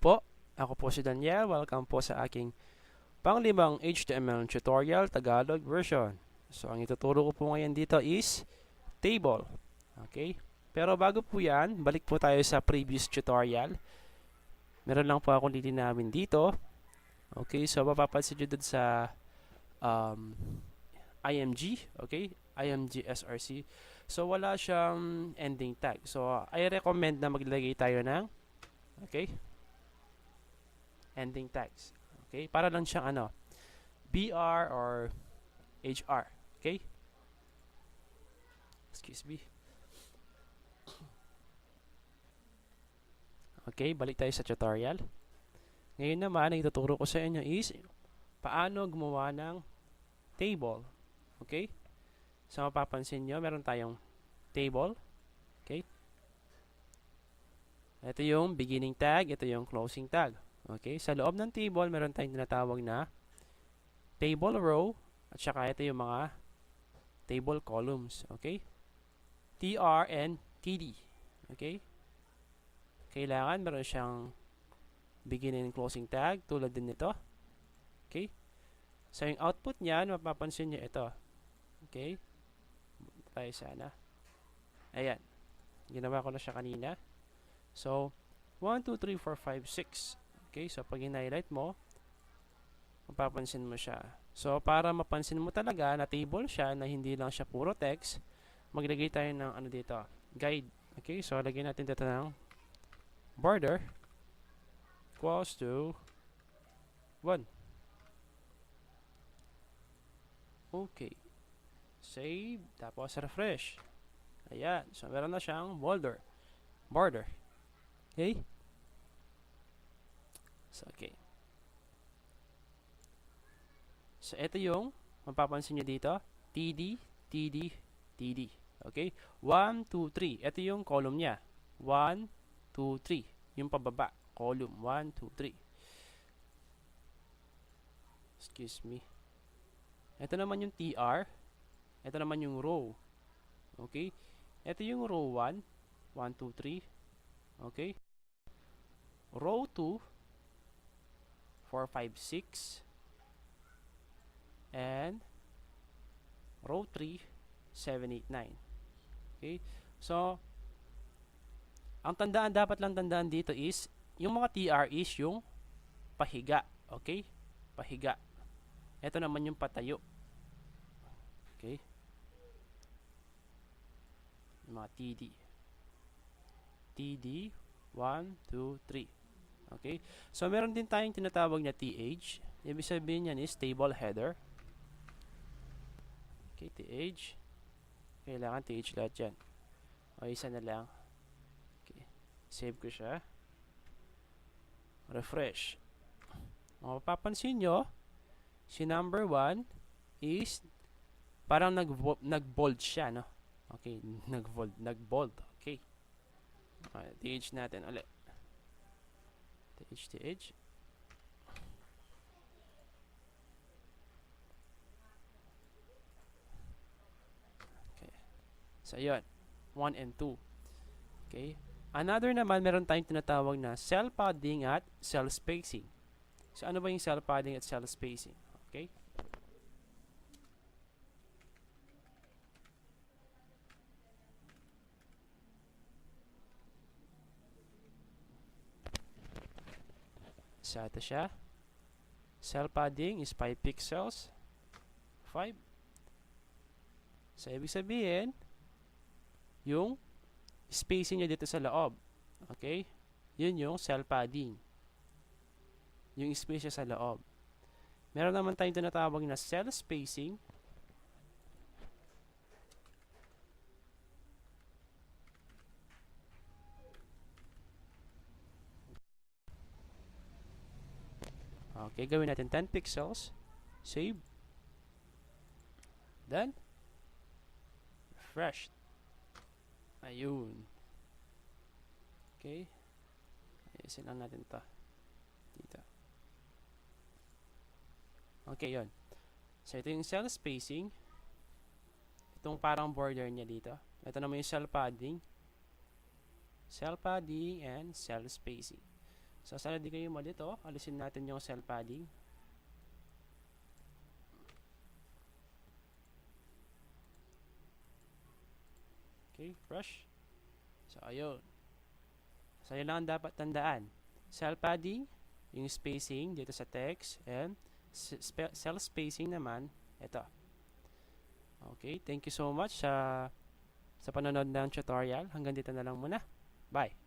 po, ako po si Daniel. Welcome po sa aking panglimang HTML tutorial Tagalog version. So, ang ituturo ko po ngayon dito is table. Okay? Pero bago po yan, balik po tayo sa previous tutorial. Meron lang po akong lilinawin dito. Okay? So, mapapansin nyo dun sa IMG. Okay? IMG SRC. So, wala siyang ending tag. So, I recommend na maglagay tayo ng ending tags. Okay? Para lang siyang BR or HR. Okay? Excuse me. Okay, balik tayo sa tutorial. Ngayon naman, ang ituturo ko sa inyo is paano gumawa ng table. Okay? So, mapapansin nyo, meron tayong table. Okay? Ito yung beginning tag, ito yung closing tag. Okay? Sa loob ng table, meron tayong tinatawag na table row, at saka ito yung mga table columns. Okay? TR and TD. Okay? Kailangan meron siyang beginning and closing tag, tulad din nito. Okay? So, yung output niyan, mapapansin nyo ito. Okay? Tayo sana. Ayan. Ginawa ko na siya kanina. So, 1, 2, 3, 4, 5, 6. Okay? So, pag in-highlight mo, mapapansin mo siya. So, para mapansin mo talaga na table siya, na hindi lang siya puro text, maglagay tayo ng dito, guide. Okay? So, lagyan natin dito ng border equals to 1. Okay. Save. Tapos, refresh. Ayan. So, meron na siyang border. Okay? So, okay. So, ito yung mapapansin nyo dito. TD, TD, TD. Okay? 1, 2, 3. Ito yung column niya. 1, 2, 3. Yung pababa. Column. 1, 2, 3. Excuse me. Ito naman yung TR. Ito naman yung row. Okay? Ito yung row 1. 1, 2, 3. Okay? Row 2. 4, 5, 6. And row 3. 7, 8, 9. Okay? So, ang dapat lang tandaan dito is, yung mga TR is yung pahiga. Okay? Pahiga. Ito naman yung patayo. Okay? Yung mga TD. TD, 1, 2, 3. Okay? So, meron din tayong tinatawag na TH. Ibig sabihin yan is table header. Okay, TH. Kailangan TH lahat yan. O, isa na lang. Okay. Save ko siya. Refresh. O, mapapansin nyo, si number 1 is parang nag-bold siya, no? Okay, nag-bold. Okay. TH natin ulit. TH. Okay. So, yun. 1 and 2. Okay. Another naman, meron tayong tinatawag na cell padding at cell spacing. So, ano ba yung cell padding at cell spacing? Okay. So, ito siya. Cell padding is 5 pixels. 5. So, ibig sabihin, yung spacing niya dito sa loob. Okay? Yun yung cell padding. Yung space niya sa loob. Meron naman tayong tinatawag na cell spacing. Okay, gawin natin 10 pixels. Save. Then, refresh. Ayun. Okay. Ayusin lang natin ito. Dito. Okay, yun. So, ito yung cell spacing. Itong parang border niya dito. Ito naman yung cell padding. Cell padding and cell spacing. Sasalad din kayo mo dito. Alisin natin yung cell padding. Okay, brush. So, ayun. So, yun lang ang dapat tandaan. Cell padding, yung spacing dito sa text, and cell spacing naman, ito. Okay, thank you so much sa panonood ng tutorial. Hanggang dito na lang muna. Bye!